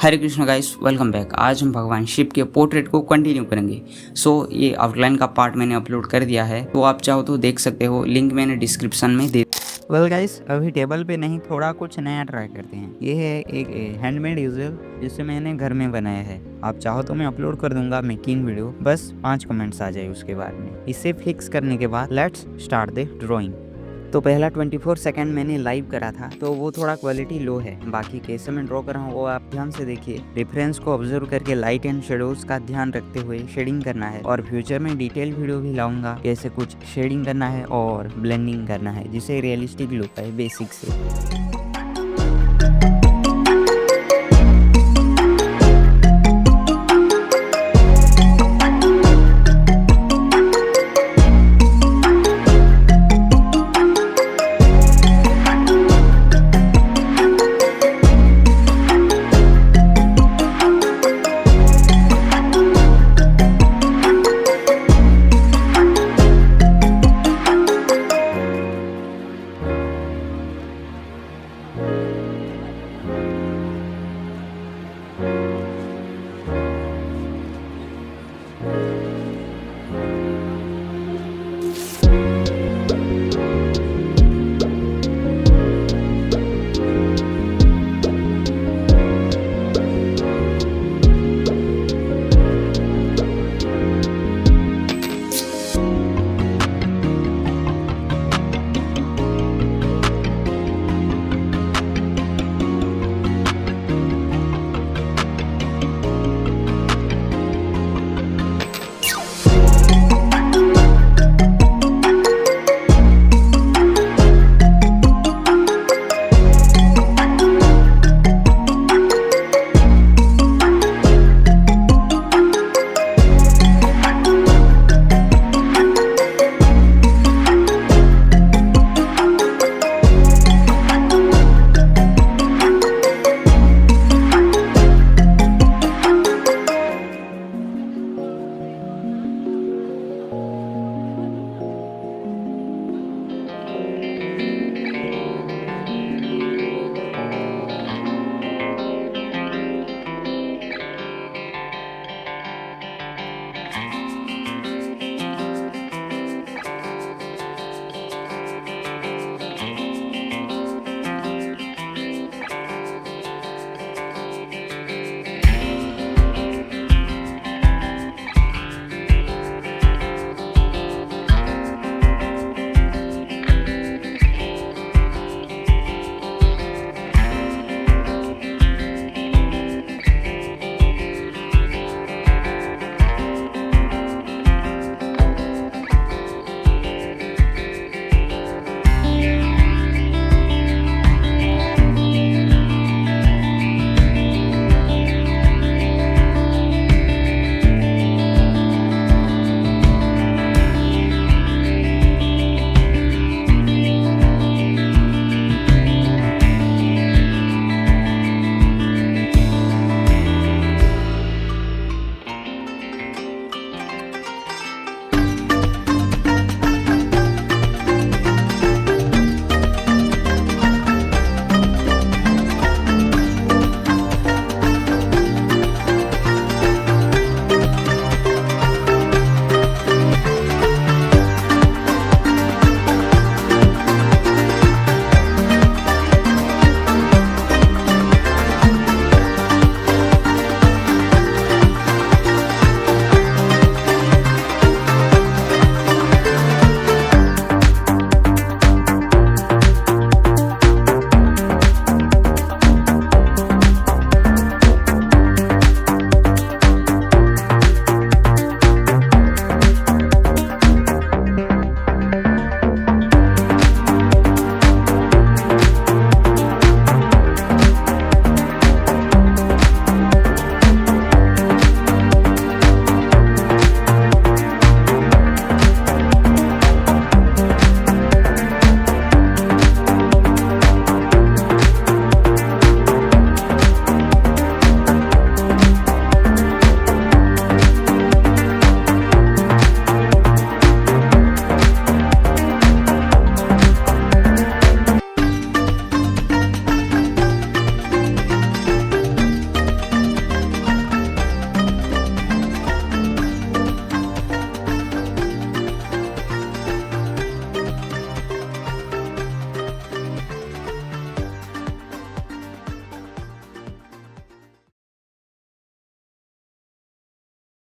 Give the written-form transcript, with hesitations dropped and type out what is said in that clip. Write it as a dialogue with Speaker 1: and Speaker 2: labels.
Speaker 1: हरे Krishna guys, welcome back. आज हम भगवान शिव के पोर्ट्रेट को कंटिन्यू करेंगे। ये आउटलाइन का पार्ट मैंने अपलोड कर दिया है, तो आप चाहो तो देख सकते हो, लिंक मैंने डिस्क्रिप्शन में दे।
Speaker 2: वेल गाइस, अभी टेबल पे नहीं, थोड़ा कुछ नया ट्राई करते हैं। ये है एक हैंडमेड यूजर जिसे मैंने घर में बनाया है। आप चाहो तो मैं अपलोड कर दूंगा मेकिंग वीडियो, बस 5 कमेंट्स आ जाए उसके बाद में। इसे फिक्स करने के बाद लेट्स स्टार्ट द ड्राइंग। तो पहला 24 सेकंड मैंने लाइव करा था, तो वो थोड़ा क्वालिटी लो है। बाकी कैसे मैं ड्रॉ कर रहा हूँ वो आप ध्यान से देखिए। रेफरेंस को ऑब्जर्व करके लाइट एंड शेडोज का ध्यान रखते हुए शेडिंग करना है। और फ्यूचर में डिटेल वीडियो भी लाऊंगा, कैसे कुछ शेडिंग करना है और ब्लेंडिंग करना है, जिसे रियलिस्टिक लुक है बेसिक से।